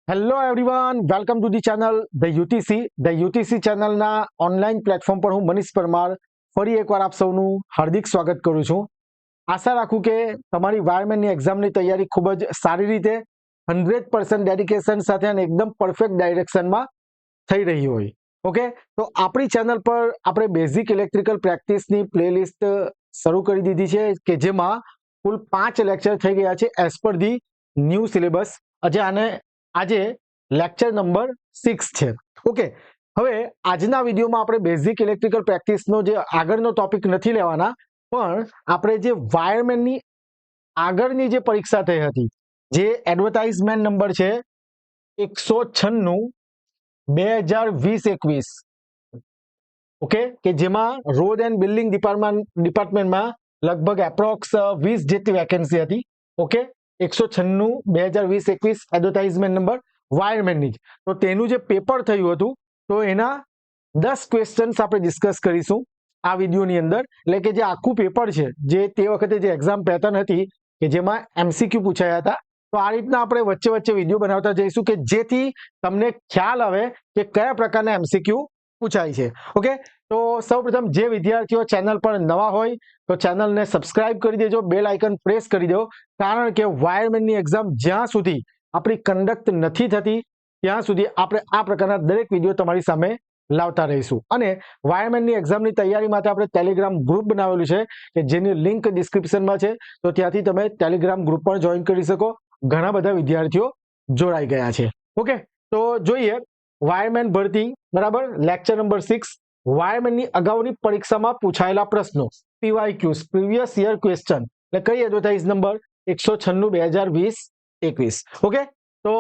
Hello everyone, welcome to the channel the UTC. The UTC ચેનલના online platform પર હું મનીષ પરમાર ફરી એકવાર આપ સૌનું હાર્દિક સ્વાગત કરું છું. આશા રાખું કે તમારી વાયરમેનની એક્ઝામની તૈયારી ખૂબ જ સારી રીતે 100% ડેડિકેશન સાથે અને એકદમ પરફેક્ટ ડાયરેક્શનમાં થઈ રહી હોય. ઓકે, તો આપણી ચેનલ પર આપણે બેઝિક ઇલેક્ટ્રિકલ પ્રેક્ટિસની પ્લેલિસ્ટ શરૂ કરી દીધી છે કે જેમાં કુલ 5 લેક્ચર થઈ ગયા છે as per the new syllabus. આજે લેક્ચર નંબર 6 છે. ઓકે, હવે આજના વિડીયોમાં આપણે બેઝિક ઇલેક્ટ્રિકલ પ્રેક્ટિસનો જે આગળનો ટોપિક નથી લેવાના, પણ આપણે જે વાયરમેનની આગળની જે પરીક્ષા થઈ હતી, જે એડવર્ટાઇઝમેન્ટ નંબર છે 196 2020-21, ઓકે, કે જેમાં રોડ એન્ડ બિલ્ડિંગ ડિપાર્ટમેન્ટમાં લગભગ એપ્રોક્સ 20 જેટલી વેકેન્સી હતી. ઓકે, 196 2020-21 એડવર્ટાઇઝમેન્ટ નંબર વાયરમેનની. તો તેનું જે પેપર થયું હતું, તો એના 10 ક્વેશ્ચન્સ આપણે ડિસ્કસ કરીશું આ વિડીયોની અંદર. એટલે કે જે આખું પેપર છે, જે તે વખતે જે એક્ઝામ પેટર્ન હતી કે જેમાં MCQ પૂછાયા હતા, તો આ રીતના આપણે વચ્ચે વચ્ચે વિડીયો બનાવતા જઈશું કે જેથી તમને ખ્યાલ આવે કે કયા પ્રકારના MCQ પૂછાય છે. ઓકે, તો સૌપ્રથમ જે વિદ્યાર્થીઓ ચેનલ પર નવા હોય તો ચેનલને સબસ્ક્રાઇબ કરી દેજો, બેલ આઇકન પ્રેસ કરી દો, કારણ કે વાયરમેનની એક્ઝામ જ્યાં સુધી આપણી કન્ડક્ટ નથી થતી ત્યાં સુધી આપણે આ પ્રકારના દરેક વિડીયો તમારી સામે લાવતા રહીશું. અને વાયરમેનની એક્ઝામની તૈયારી માટે આપણે ટેલિગ્રામ ગ્રુપ બનાવેલું છે કે જેની લિંક ડિસ્ક્રિપ્શનમાં છે, તો ત્યાંથી તમે ટેલિગ્રામ ગ્રુપ પણ જોઈન કરી શકો. ઘણા બધા વિદ્યાર્થીઓ જોડાઈ ગયા છે. ઓકે, તો જોઈએ વાયરમેન ભરતી, બરાબર, લેક્ચર નંબર 6, વાયરમેનની અગાઉની પરીક્ષામાં પૂછાયેલા પ્રશ્નો, PYQs, પ્રીવિયસ યર ક્વેશ્ચન. એટલે કઈ એડવર્ટાઇઝ નંબર 196 2020-21. ઓકે, તો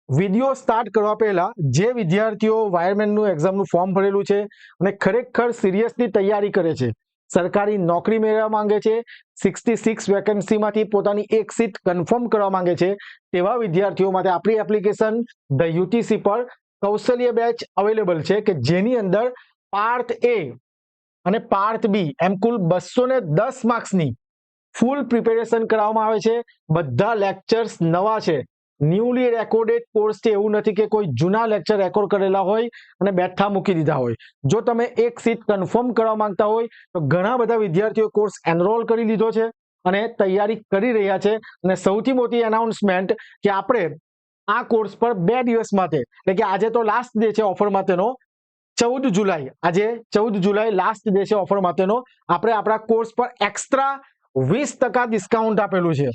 વિડીયો સ્ટાર્ટ કરવા પહેલા જે વિદ્યાર્થીઓ વાયરમેનનું એક્ઝામનું ફોર્મ ભરેલું છે અને ખરેખર સિરિયસલી તૈયારી કરે છે, સરકારી નોકરી મેળવવા માંગે છે, 66 વેકેન્સીમાંથી પોતાની એક સીટ કન્ફર્મ કરવા માંગે છે, તેવા વિદ્યાર્થીઓ માટે આપણી એપ્લિકેશન ધ યુટીસી પર કૌશલ્ય બેચ અવેલેબલ છે કે જેની અંદર પાર્ટ એ અને પાર્ટ બી એમ કુલ 210 માર્ક્સની ફૂલ પ્રિપેરેશન કરવામાં આવે છે. બધા લેક્ચર્સ નવા છે, ન્યૂલી રેકોર્ડેડ કોર્સ છે. એવું નથી કે કોઈ જૂના લેક્ચર રેકોર્ડ કરેલા હોય અને બેઠા મૂકી દીધા હોય. જો તમે એક સીટ કન્ફર્મ કરવા માંગતા હોય તો ઘણા બધા વિદ્યાર્થીઓ કોર્સ એનરોલ કરી લીધો છે અને તૈયારી કરી રહ્યા છે. અને સૌથી મોટી એનાઉન્સમેન્ટ કે આપણે આ કોર્સ પર 2 દિવસ માટે, એટલે કે આજે તો લાસ્ટ ડે છે ઓફર માટેનો, 14 જુલાઈ, આજે 14 જુલાઈ લાસ્ટ ડે છે ઓફર માટેનો. આપણે આપણા કોર્સ પર એક્સ્ટ્રા 20% ડિસ્કાઉન્ટ આપેલું છે.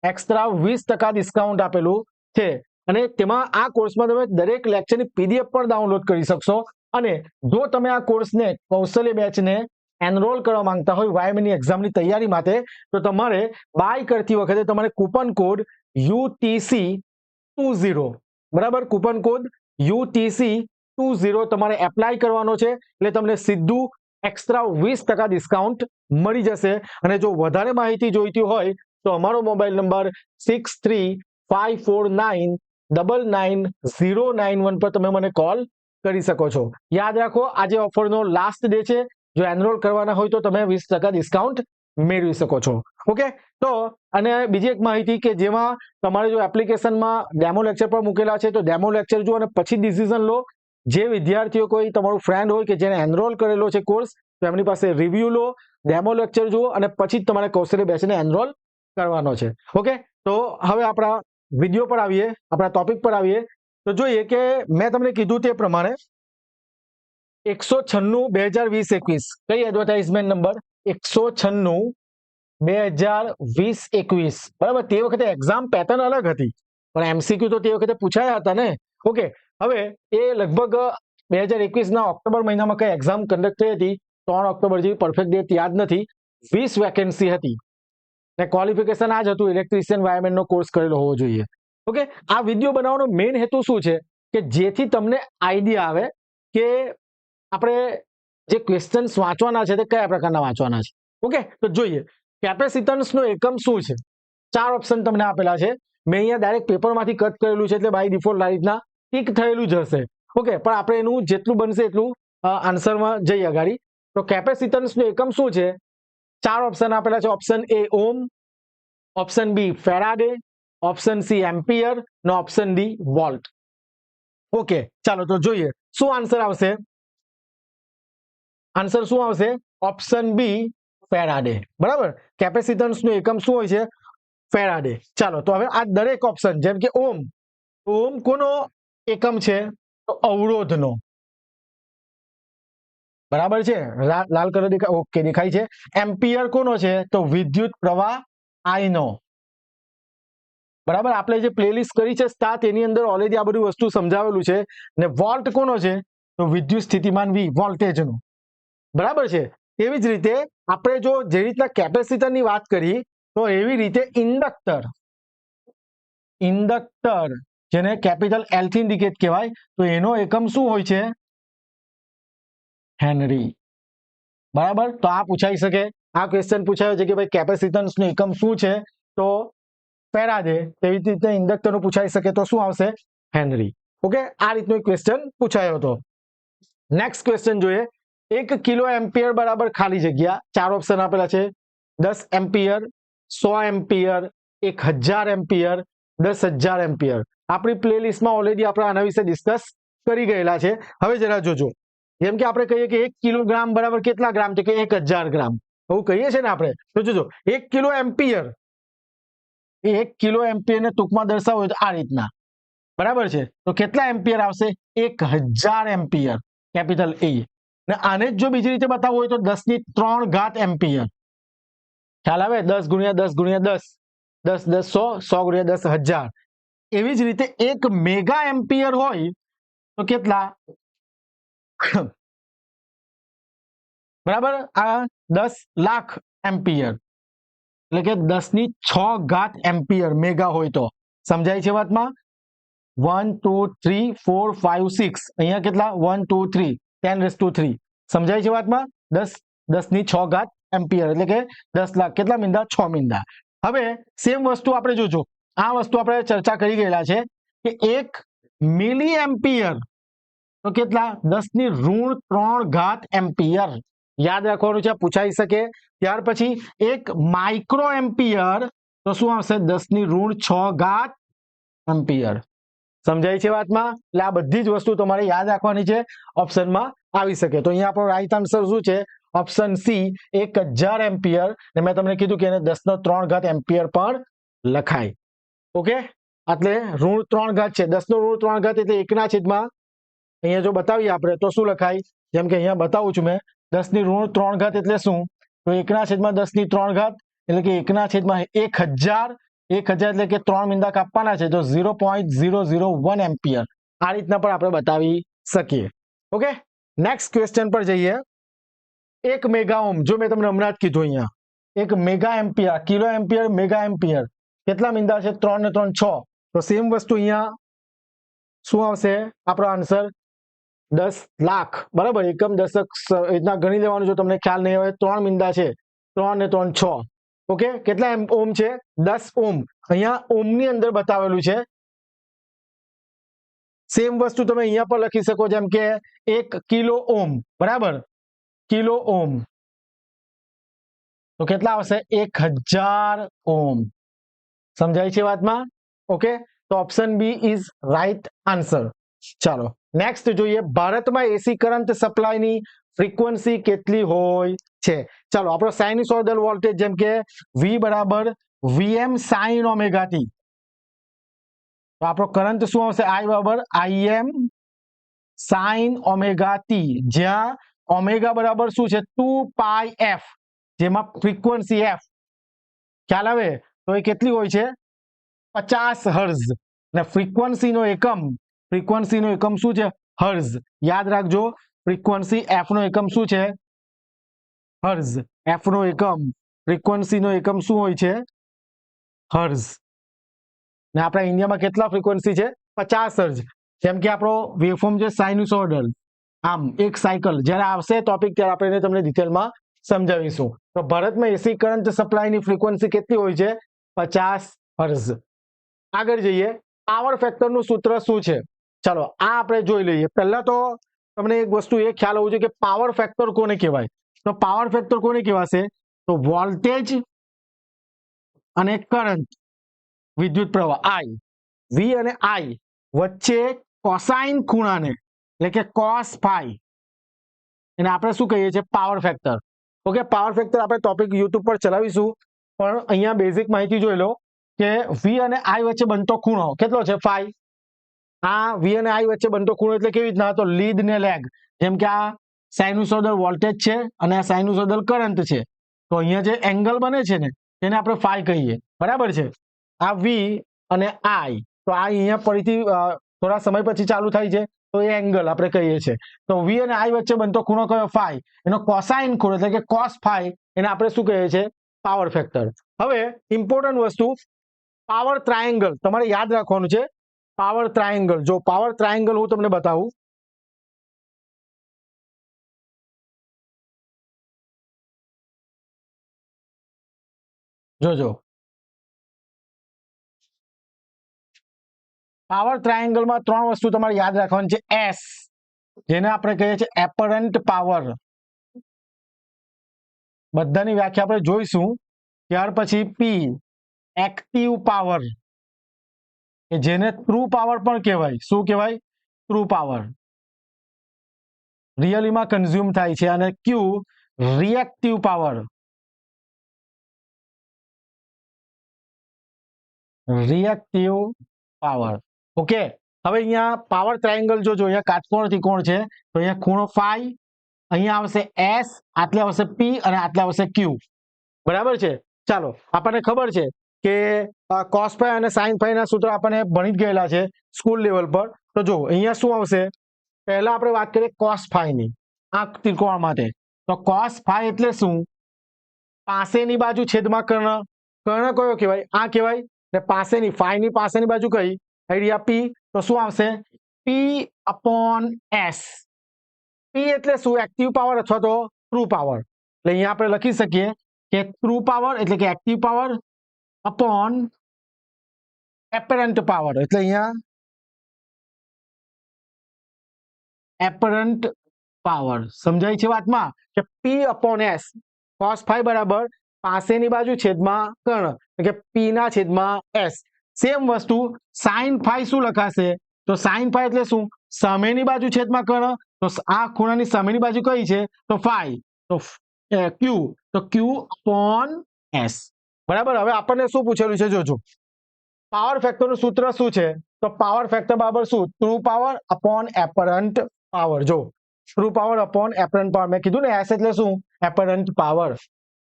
એક્સ્ટ્રા 20% ડિસ્કાઉન્ટ આપેલું છે અને તેમાં આ કોર્સમાં તમે દરેક લેક્ચરની PDF પણ ડાઉનલોડ કરી શકશો. અને જો તમે આ કોર્સને કૌશલ્ય બેચને એનરોલ કરવા માંગતા હોય વાયરમેનની એક્ઝામની તૈયારી માટે, તો તમારે બાય કરતી વખતે તમારે કૂપન કોડ UTC20, બરાબર, કૂપન કોડ UTC20 તમારે એપ્લાય કરવાનો છે. એટલે તમને સીધું એક્સ્ટ્રા 20% ડિસ્કાઉન્ટ મળી જશે. અને જો વધારે માહિતી જોઈતી હોય તો અમારો મોબાઈલ નંબર 6354999091 પર તમે મને કોલ કરી શકો છો. યાદ રાખો, આજે ઓફરનો લાસ્ટ ડે છે. જો એનરોલ કરવાના હોય તો તમે 20% ડિસ્કાઉન્ટ મેળવી શકો છો. ઓકે, તો અને બીજી એક માહિતી કે જેમાં તમારે જો એપ્લિકેશનમાં ડેમો લેક્ચર પર મૂકેલા છે તો ડેમો લેક્ચર જુઓ અને પછી ડિસિઝન લો. જે વિદ્યાર્થીઓ કોઈ તમારું ફ્રેન્ડ હોય કે જેને એનરોલ કરેલો છે કોર્સ, તો એમની પાસે રિવ્યુ લો, ડેમો લેક્ચર જુઓ અને પછી જ તમારે કૌશલ્ય બેચને એનરોલ કરવાનો છે. ઓકે, તો હવે આપણા વિડીયો પર આવીએ, આપણા ટોપિક પર આવીએ. તો જોઈએ કે મેં તમને કીધું તે પ્રમાણે 196 2020-21 કઈ એડવર્ટાઇઝમેન્ટ નંબર 196 2020-21, બરાબર. તે વખતે એક્ઝામ પેટર્ન અલગ હતી પણ MCQ તો તે વખતે પૂછાયા હતા ને. ઓકે, હવે એ લગભગ 2021ના ઓક્ટોબર મહિનામાં કઈ એક્ઝામ કન્ડક્ટ થઈ હતી, 3 ઓક્ટોબર જેવી, પરફેક્ટ ડેટ યાદ નથી. 20 વેકેન્સી હતી ને ક્વોલિફિકેશન આ જ હતું, ઇલેક્ટ્રિશિયન વાયરમેનનો કોર્સ કરેલો હોવો જોઈએ. ઓકે, આ વિડીયો બનાવવાનો મેઇન હેતુ શું છે કે જેથી તમને આઈડિયા આવે કે આપણે જે ક્વેશ્ચન્સ વાંચવાના છે તે કયા પ્રકારના વાંચવાના છે. ઓકે, તો જોઈએ કેપેસિટન્સનો એકમ શું છે. 4 ઓપ્શન તમને આપેલા છે. મેં અહીંયા ડાયરેક્ટ પેપરમાંથી કટ કરેલું છે એટલે બાય ડિફોલ્ટ આ રીતના ટીક થયેલું જ હશે. ઓકે, પણ આપણે એનું જેટલું બનશે એટલું આન્સરમાં જઈએ અગાડી. તો કેપેસિટન્સનો એકમ શું છે? 4 ઓપ્શન આપેલા છે. Option A ohm, option B Faraday, option C ampere ને ઓપ્શન ડી વોલ્ટ. ઓકે, ચાલો તો જોઈએ શું આન્સર આવશે. આન્સર શું આવશે? Option B Faraday. બરાબર, કેપેસિટન્સ નું એકમ શું હોય છે? ફેરાડે. ચાલો તો હવે આ દરેક ઓપ્શન, જેમ કે ઓમ, ઓમ કોનો એકમ છે? તો અવરોધનો. બરાબર છે, લાલ કલર દેખાય, ઓકે દેખાય છે. એમ્પિયર કોનો છે? તો વિદ્યુત પ્રવાહ I નો. બરાબર, આપણે જે પ્લેલિસ્ટ કરી છે સ્ટાર્ટ, એની અંદર ઓલરેડી આ બધું વસ્તુ સમજાવેલું છે. ને વોલ્ટ કોનો છે? તો વિદ્યુત સ્થિતિમાન V, વોલ્ટેજ નો. બરાબર છે. એવી જ રીતે આપણે જો જે રીતના કેપેસિટર ની વાત કરી, તો એવી રીતે ઇન્ડક્ટર, ઇન્ડક્ટર જેને કેપિટલ L થી ઇન્ડિકેટ કહેવાય, તો એનો એકમ શું હોય છે? હેનરી. બરાબર, તો આ પૂછાઈ શકે. આ ક્વેશ્ચન પૂછાયો છે કે ભાઈ કેપેસિટન્સ નું એકમ શું છે? તો ફેરાડે. તેવી જ રીતે ઇન્ડક્ટર નું પૂછાઈ શકે, તો શું આવશે? હેનરી. ઓકે, આ રીતનો એક ક્વેશ્ચન પૂછાયો હતો. નેક્સ્ટ ક્વેશ્ચન જોઈએ. 1 કિલો એમ્પિયર બરાબર ખાલી જગ્યા, ચાર ઓપ્શન આપેલા છે. 10 એમ્પિયર, 100 એમ્પિયર, 1000 એમ્પિયર, 10,000 એમ્પિયર. આપણી પ્લેલિસ્ટમાં ઓલરેડી આપણે આના વિશે ડિસ્કસ કરી ગયેલા છે. હવે જરા જોજો. જેમ કે આપણે કહીએ કે 1 કિલોગ્રામ બરાબર કેટલા ગ્રામ? તો કે 1000 ગ્રામ. એવું કહીએ છીએ ને આપણે. તો જોજો, 1 કિલો એમ્પિયર, એ 1 કિલો એમ્પિયર ને ટૂંકમાં દર્શાવો હોય તો આ રીતના. બરાબર છે, તો કેટલા એમ્પિયર આવશે? 1000 એમ્પિયર, કેપિટલ E. ને આને જ જો બીજી રીતે બતાવવું હોય તો 10 ની 3 ઘાત એમ્પિયર. ખ્યાલ આવે? 10 ગુણ્યા 10 ગુણ્યા 10, 10 10 100, 100 ગુણ્યા 10 1000. એવી જ રીતે 1 મેગા એમ્પિયર હોય તો કેટલા? બરાબર, આ 10 લાખ એમ્પિયર, એટલે કે 10 ની 6 ઘાત એમ્પિયર મેગા હોય તો. સમજાય છે વાતમાં? 1 2 3 4 5 6, અહીંયા કેટલા? 1 2 3, 10⁻3. સમજાય છે વાતમાં? 10 ની 6 ઘાત એમ્પિયર, એટલે કે 10 લાખ. કેટલા મીંડા? 6 મીંડા. હવે સેમ વસ્તુ આપણે જોજો. આ વસ્તુ આપણે ચર્ચા કરી ગયેલા છે કે 1 મિલી એમ્પિયર તો કેટલા? 10⁻3 ઘાત એમ્પિયર. યાદ રાખવાનું છે, પૂછાઈ શકે. ત્યાર પછી 1 માઇક્રો એમ્પિયર તો શું આવશે? 10⁻6 ઘાત એમ્પિયર. સમજાય છે વાતમાં? એટલે આ બધી જ વસ્તુ તમારે યાદ રાખવાની છે, ઓપ્શનમાં આવી શકે. તો અહીંયા આપણો રાઈટ આન્સર શું છે? Option C 1000 ampere. ને મેં તમને કીધું કે એને 10⁻3 ઘાત એમ્પિયર પણ લખાય. ઓકે, એટલે ઋણ 3 ઘાત છે. 10⁻3 ઘાત એટલે 1/, અહીંયા જો બતાવીએ આપણે તો શું લખાય? જેમ કે અહીંયા બતાવું છું મેં, 10⁻3 ઘાત એટલે શું? તો 1/10⁻3 ઘાત, એટલે કે 1/1000. 1000 એટલે કે 3 મીંડા કાપવાના છે, તો 0.001 એમ્પિયર. આ રીતના પણ આપણે બતાવી શકીએ. ઓકે, નેક્સ્ટ ક્વેશ્ચન પર જઈએ. 1 મેગા ઓમ, જો મેં તમને હમણાં જ કીધું અહીંયા 1 mega ampere, kilo ampere, mega ampere, કેટલા મીંડા છે? 3 ને 3 6. તો સેમ વસ્તુ અહીંયા શું આવશે આપણો આન્સર? 10 લાખ. બરાબર, એકમ દશક રીતના ગણી લેવાનું. જો તમને ખ્યાલ નહીં હોય, 3 મીંડા છે, 3 ને 3 6. ઓકે, કેટલા ઓમ છે? 10 ઓમ. અહીંયા ઓમની અંદર બતાવેલું છે. સેમ વસ્તુ તમે અહીંયા પર લખી શકો, જેમ કે 1 કિલો ઓમ. બરાબર, કિલો ઓમ તો કેટલા આવશે? 1000 ઓમ. સમજાય છે વાતમાં? ઓકે, તો option B is right answer. ચાલો નેક્સ્ટ જોઈએ. ભારતમાં એસી કરંટ સપ્લાયની ફ્રીક્વન્સી કેટલી હોય છે? ચાલો, આપણો સાઇનસોઇડલ વોલ્ટેજ, જેમ કે V બરાબર Vm sin ઓમેગા t, તો આપણો કરંટ શું આવશે? I બરાબર Im sin ઓમેગા t, જ્યાં ઓમેગા બરાબર શું છે? 2πf, જેમાં ફ્રીક્વન્સી f. ખ્યાલ આવે? તો એ કેટલી હોય છે? 50 હર્ઝ. અને ફ્રીક્વન્સીનો એકમ શું છે? હર્ઝ. યાદ રાખજો, ફ્રીક્વન્સી f નો એકમ શું છે? હર્ઝ. f નો એકમ, ફ્રીક્વન્સીનો એકમ શું હોય છે? હર્ઝ. ને આપણા ઇન્ડિયામાં કેટલા ફ્રીક્વન્સી છે? 50 હર્ઝ. જેમ કે આપણો વેવફોર્મ છે સાઇનુસોઇડલ, આમ એક સાયકલ. જ્યારે આવશે ટોપિક ત્યારે આપણે તમને ડિટેલમાં સમજાવીશું. તો ભારતમાં એસી કરંટ સપ્લાયની ફ્રીક્વન્સી કેટલી હોય છે? 50 હર્ઝ. આગળ જઈએ. પાવર ફેક્ટરનું સૂત્ર શું છે? ચાલો આ આપણે જોઈ લઈએ. પહેલા તો તમને એક વસ્તુ એ ખ્યાલ હોવું જોઈએ કે પાવર ફેક્ટર કોને કહેવાય. તો પાવર ફેક્ટર કોને કહેવાશે? તો વોલ્ટેજ અને કરંટ વિદ્યુત પ્રવાહ આઈ, વી અને આઈ વચ્ચે કોસાઇન ખૂણાને એટલે કે કોસ ફાઈ એને આપણે શું કહીએ છીએ? Power factor. Okay, power factor આપણે ટોપિક યુટ્યુબ પર ચલાવીશું, પણ અહીંયા બેઝિક માહિતી જોઈ લો કે વી અને આઈ વચ્ચે બનતો ખૂણો કેટલો છે? ફાઈ. આ વી અને આઈ વચ્ચે બનતો ખૂણો એટલે કેવી રીતના? તો લીડ ને લેગ, જેમ કે આ સાઇનુસોઇડલ વોલ્ટેજ છે અને આ સાઇનુસોઇડલ કરંટ છે, તો અહીંયા જે એંગલ બને છે ને એને આપણે ફાઈ કહીએ. બરાબર છે? આ વી અને આઈ, તો આ અહીંયા ફરીથી થોડા સમય પછી ચાલુ થાય છે, તો એ એંગલ આપણે કહીએ છીએ. તો વી અને આઈ વચ્ચે બનતો ખૂણો કયો? ફાઈ. એનો કોસાઇન ખૂણો એટલે કે કોસ ફાઈ એને આપણે શું કહીએ છીએ? Power factor. હવે ઇમ્પોર્ટન્ટ વસ્તુ, પાવર ટ્રાયેંગલ તમારે યાદ રાખવાનું છે. પાવર ટ્રાયેંગલ, જો પાવર ટ્રાયેંગલ હું તમને બતાવું, જોજો. પાવર ટ્રાયેંગલમાં ત્રણ વસ્તુ તમારે યાદ રાખવાની છે. એસ, જેને આપણે કહીએ છીએ એપરન્ટ પાવર, બધાની વ્યાખ્યા આપણે જોઈશું. ત્યાર પછી પી, એક્ટિવ પાવર, કે જેને ટ્રુ પાવર પણ કહેવાય. શું કહેવાય? ટ્રુ પાવર, રિયલીમાં કન્ઝ્યુમ થાય છે. અને Q, reactive power, reactive power. Okay, હવે અહીંયા પાવર ટ્રાયેંગલ જોજો, અહીંયા કાટકોણ ત્રિકોણ છે, તો અહીંયા ખૂણો ફાઈ, અહીંયા આવશે એસ, આટલે આવશે પી અને આટલે આવશે ક્યુ. બરાબર છે? ચાલો, આપણને ખબર છે કે કોસ ફાઈ અને સાઇન ફાઈ ના સૂત્ર આપણને ભણી જ ગયેલા છે સ્કૂલ લેવલ પર. તો જો અહીંયા શું આવશે? પહેલા આપણે વાત કરીએ કોસ ફાઈ ની, આ ત્રિકોણ માટે. તો કોસ ફાઈ એટલે શું? પાસેની બાજુ છેદમાં કર્ણ. કર્ણ કયો કહેવાય? આ કહેવાય. ને પાસેની, ફાઈ ની પાસેની બાજુ કઈ? આઈડિયા પી. તો શું આવશે? પી અપોન એસ. પી એટલે શું? એક્ટિવ પાવર અથવા તો ટ્રુ પાવર. એટલે અહીંયા આપણે લખી શકીએ કે ટ્રુ પાવર એટલે કે active power upon apparent power, એટલે અહીંયા એપરન્ટ પાવર. સમજાય છે વાતમાં? કે પી અપોન એસ, કોસ ફાઈ બરાબર પાસેની બાજુ છેદમાં કર્ણ, એટલે કે પી ના છેદમાં એસ. સેમ વસ્તુ સાઇન ફાઈ શું લખાશે? તો સાઇન ફાઈ એટલે શું? સામેની બાજુ છેદમાં કર્ણ, તો આ ખૂણાની સામેની બાજુ કઈ છે? તો ફાઈ. તો ક્યુ, તો ક્યુ અપોન એસ. બરાબર. હવે આપણને શું પૂછેલું છે? જોજો, પાવર ફેક્ટર નું સૂત્ર શું છે? તો પાવર ફેક્ટર બરાબર શું? True power upon apparent power. જો true power upon apparent power, મેં કીધું ને એસ એટલે શું? Apparent power.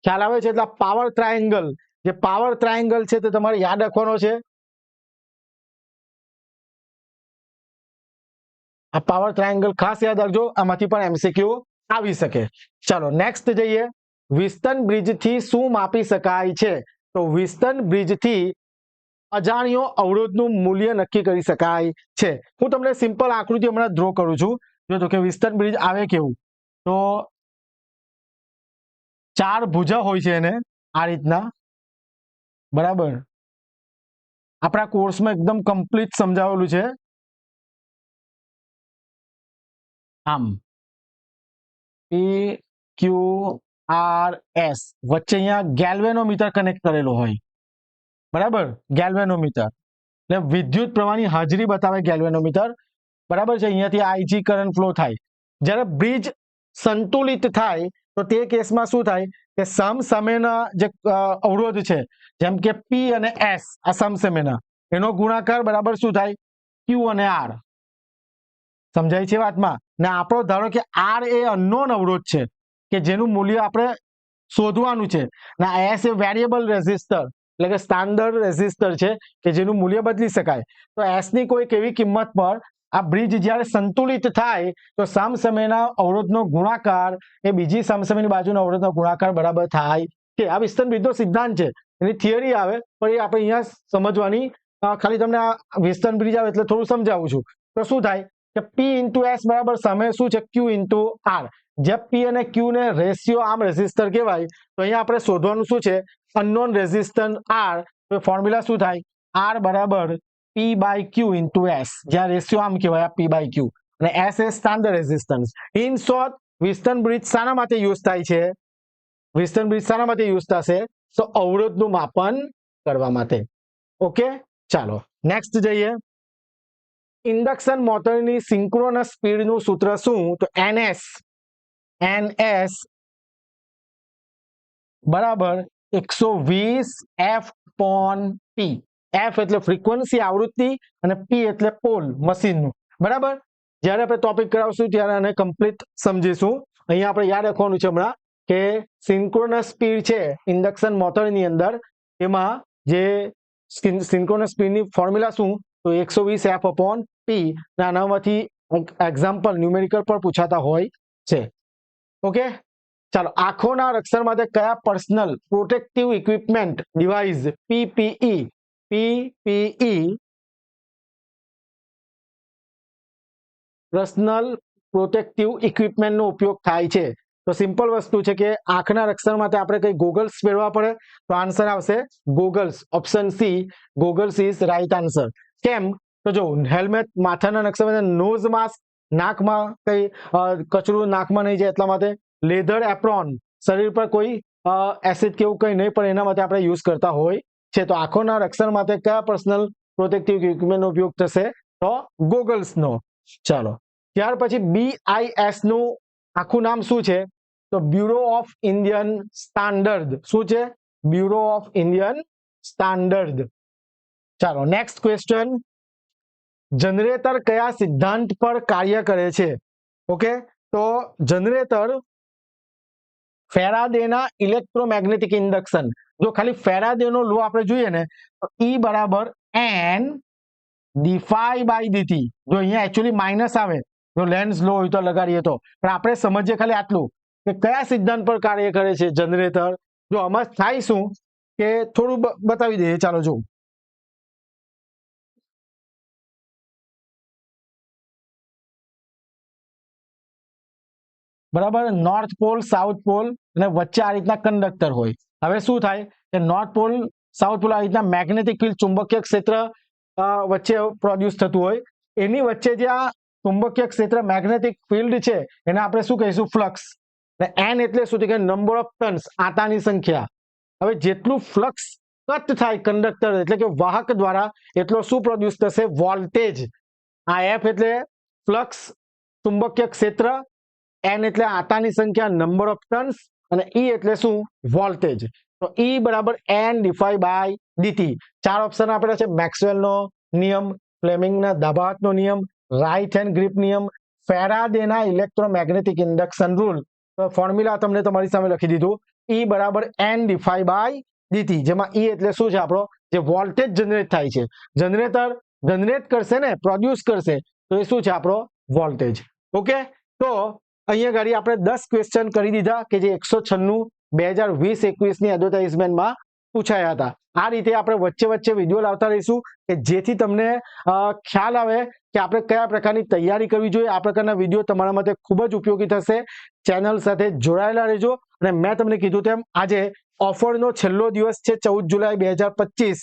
ખ્યાલ આવે છે? એટલે પાવર ટ્રાયેંગલ, જે પાવર ટ્રાયેંગલ છે તે તમારે યાદ રાખવાનો છે. આ પાવર ટ્રાયેંગલ ખાસ યાદ રાખજો, આમાંથી પણ એમસીક્યુ આવી શકે. ચાલો નેક્સ્ટ જઈએ. વિસ્ટન બ્રિજ થી શું માપી શકાય છે? તો વિસ્ટન બ્રિજ થી અજાણ્યો અવરોધનું મૂલ્ય નક્કી કરી શકાય છે. હું તમને સિમ્પલ આકૃતિ હમણાં ડ્રો કરું છું. જો કે વિસ્ટન બ્રિજ આવે કેવું, તો ચાર ભુજા હોય છે એને આ રીતના. બરાબર, આપણા કોર્સમાં એકદમ કમ્પ્લીટ સમજાવેલું છે. આમ પી ક્યુ આર એસ વચ્ચે અહીંયા ગેલ્વેનોમીટર કનેક્ટ કરેલો હોય. બરાબર, ગેલ્વેનોમીટર એટલે વિદ્યુત પ્રવાહની હાજરી બતાવે ગેલ્વેનોમીટર. બરાબર છે? અહીંયાથી આઈજી કરંટ ફ્લો થાય. જ્યારે બ્રિજ સંતુલિત થાય તો તે કેસમાં શું થાય કે સમસામેના જે અવરોધ છે, જેમ કે પી અને એસ, આ સમસામેના, એનો ગુણાકાર બરાબર શું થાય? ક્યુ અને આર. સમજાય છે વાતમાં? ને આપણો ધારો કે આર એ અનનોન અવરોધ છે કે જેનું મૂલ્ય આપણે શોધવાનું છે, ને એસ એ વેરિયેબલ રેઝિસ્ટર એટલે કે સ્ટાન્ડર્ડ રેઝિસ્ટર છે કે જેનું મૂલ્ય બદલી શકાય. તો એસ ની કોઈક એવી કિંમત પર આ બ્રિજ જ્યારે સંતુલિત થાય તો સામસામેના અવરોધનો ગુણાકાર એ બીજી સામસામેની બાજુના અવરોધનો ગુણાકાર બરાબર થાય છે. આ વિસ્ટન બ્રિજનો સિદ્ધાંત છે, એની થિયરી આવે પણ એ આપણે અહીંયા સમજવાની. ખાલી તમને આ વિસ્ટન બ્રિજ આવે એટલે થોડું સમજાવું છું. તો શું થાય કે પી ઇન્ટુ એસ બરાબર સામે શું છે? Q into R. જે પી અને ક્યુ ને રેશિયો આમ રેઝિસ્ટર કહેવાય. તો અહીંયા આપણે શોધવાનું શું છે? Unknown resistance R. તો ફોર્મ્યુલા શું થાય? આર બરાબર P by Q into S, જ્યાં રેશિયો આમ કહેવાય પી બાય ક્યુ, અને એસ એ standard resistance. In short, Wheatstone bridge શાના માટે યુઝ થાય છે? વિસ્ટન બ્રિજ શાના માટે યુઝ થશે? તો અવરોધનું માપન કરવા માટે. ઓકે, ચાલો નેક્સ્ટ જઈએ. ઇન્ડક્શન મોટરની સિંક્રોનસ સ્પીડનું સૂત્ર શું? તો NS બરાબર 120 F/P. F એટલે ફ્રીક્વન્સી આવૃત્તિ અને P એટલે પોલ મશીનનું. બરાબર, જ્યારે આપણે ટોપિક કરાવશું ત્યારે આને કમ્પ્લીટ સમજીશું. અહીંયા આપણે યાદ રાખવાનું છે હમણાં કે સિંક્રોનસ સ્પીડ છે ઇન્ડક્શન મોટરની અંદર, એમાં જે સિંક્રોનસ સ્પીડની ફોર્મ્યુલા શું? તો 120 F/P. આનામાંથી એક્ઝામ્પલ ન્યુમેરિકલ પર પૂછાતા હોય છે. ઓકે, ચાલો. આંખોના રક્ષણ માટે કયા personal protective equipment device PPE personal protective ઇક્વિપમેન્ટનો ઉપયોગ થાય છે? તો સિમ્પલ વસ્તુ છે કે આંખના રક્ષણ માટે આપણે કઈ ગોગલ્સ પહેરવા પડે, તો આન્સર આવશે goggles. Option C, goggles is right answer. કેમ? તો જો હેલ્મેટ માથાના રક્ષણ માટે, નોઝ માસ્ક નાકમાં કઈ કચરું નાકમાં નહીં જાય એટલા માટે, લેધર એપ્રોન શરીર પર કોઈ એસિડ કેવું કંઈ નહીં પણ એના માટે આપણે યુઝ કરતા હોય છે. તો આંખોના રક્ષણ માટે કયા પર્સનલ પ્રોટેક્ટિવ ઇક્વિપમેન્ટનો ઉપયોગ થશે? તો ગોગલ્સનો. ચાલો, ત્યાર પછી BIS નું આખું નામ શું છે? તો બ્યુરો ઓફ ઇન્ડિયન સ્ટાન્ડર્ડ. શું છે? Bureau of Indian standard. ચાલો નેક્સ્ટ ક્વેશ્ચન. જનરેટર કયા સિદ્ધાંત પર કાર્ય કરે છે? ઓકે, તો જનરેટર ફેરાડેના ઇલેક્ટ્રોમેગ્નેટિક ઇન્ડક્શન. જો ખાલી ફેરાડેનો લો આપણે જોઈએ ને તો E બરાબર N/dt. જો અહીંયા એકચ્યુઅલી માઇનસ આવે, જો લેન્સ લો હોય તો લગાડીએ તો, પણ આપણે સમજીએ ખાલી આટલું કે કયા સિદ્ધાંત પર કાર્ય કરે છે જનરેટર. જો આમાં થાય શું કે થોડું બતાવી દઈએ. ચાલો જો, બરાબર, નોર્થ પોલ સાઉથ પોલ અને વચ્ચે આ રીતના કંડક્ટર હોય. હવે શું થાય કે નોર્થ પોલ સાઉથ પોલ આ રીતના મેગ્નેટિક ફિલ્ડ ચુંબકીય ક્ષેત્ર વચ્ચે પ્રોડ્યુસ થતું હોય, એની વચ્ચે જે આ ચુંબકીય ક્ષેત્ર મેગ્નેટિક ફિલ્ડ છે એને આપણે શું કહીશું? ફ્લક્સ. N એટલે શું? કે નંબર ઓફ ટર્ન્સ, આંટાની સંખ્યા. હવે જેટલું ફ્લક્સ કટ થાય કંડક્ટર એટલે કે વાહક દ્વારા, એટલો શું પ્રોડ્યુસ થશે? વોલ્ટેજ. આ F એટલે ફ્લક્સ, ચુંબકીય ક્ષેત્ર, N એટલે આંટાની સંખ્યા, નંબર ઓફ ટર્ન્સ, અને E એટલે શું? વોલ્ટેજ. તો E બરાબર N/dt. ચાર ઓપ્શન આપેલા છે: મેક્સવેલનો નિયમ, ફ્લેમિંગના દાબાતનો નિયમ, રાઇટ હેન્ડ ગ્રીપ નિયમ, ફેરાડેના ઇલેક્ટ્રોમેગ્નેટિક ઇન્ડક્શન રૂલ. તો ફોર્મ્યુલા તમને તમારી સામે લખી દીધું. E બરાબર N/dt, જેમાં E એટલે શું છે? આપણો જે વોલ્ટેજ જનરેટ થાય છે, જનરેટર જનરેટ કરશે ને, પ્રોડ્યુસ કરશે, તો એ શું છે? આપણો વોલ્ટેજ. ઓકે, તો અહીંયા ગાડી આપણે 10 ક્વેશ્ચન કરી દીધા કે જે 196/2021ની એડવર્ટાઇઝમેન્ટમાં પૂછાયા હતા. આ રીતે આપણે વચ્ચે વચ્ચે વિડીયો લાવતા રહીશું કે જેથી તમને ખ્યાલ આવે કે આપણે કયા પ્રકારની તૈયારી કરવી જોઈએ. આ પ્રકારના વિડીયો તમારા માટે ખૂબ જ ઉપયોગી થશે. ચેનલ સાથે જોડાયેલા રહેજો. અને મેં તમને કીધું તેમ આજે ઓફરનો છેલ્લો દિવસ છે, 14 જુલાઈ 2025.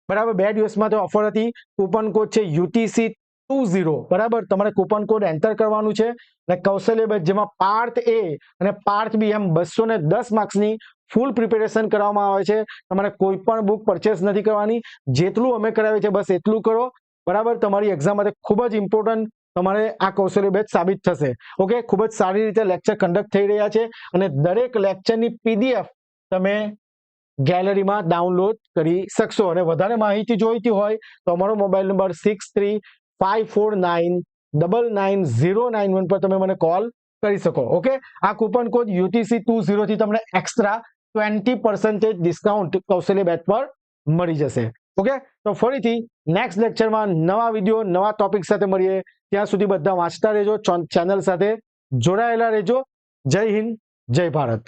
બરાબર, 2 દિવસ માટે ઓફર હતી. કૂપન કોડ છે UTC20. બરાબર, તમારે કૂપન કોડ એન્ટર કરવાનું છે અને કૌશલ્ય બેચ જેમાં પાર્ટ A અને પાર્ટ B એમ 210 માર્ક્સની ફૂલ પ્રિપેરેશન કરવામાં આવે છે. તમારે કોઈ પણ બુક પરચેસ નથી કરવાની. જેટલું અમે કરાવીએ છીએ બસ એટલું કરો. બરાબર, તમારી એક્ઝામ માટે ખૂબ જ ઇમ્પોર્ટન્ટ તમારે આ કૌશલ્ય બેચ સાબિત થશે. ઓકે, ખૂબ જ સારી રીતે લેક્ચર કન્ડક્ટ થઈ રહ્યા છે અને દરેક લેક્ચરની PDF તમે ગેલેરીમાં ડાઉનલોડ કરી શકશો. અને વધારે માહિતી જોઈતી હોય તો અમારો મોબાઈલ નંબર 6354999091 પર તમે મને કોલ કરી શકો. ઓકે, આ કૂપન કોડ UTC20 થી તમને એક્સ્ટ્રા 20% ડિસ્કાઉન્ટ કૌશલ્ય બેચ પર મળી જશે. ઓકે, તો ફરીથી નેક્સ્ટ લેક્ચરમાં નવા વિડીયો નવા ટોપિક સાથે મળીએ. ત્યાં સુધી બધા વાંચતા રહેજો, ચેનલ સાથે જોડાયેલા રહેજો. જય હિન્દ, જય ભારત.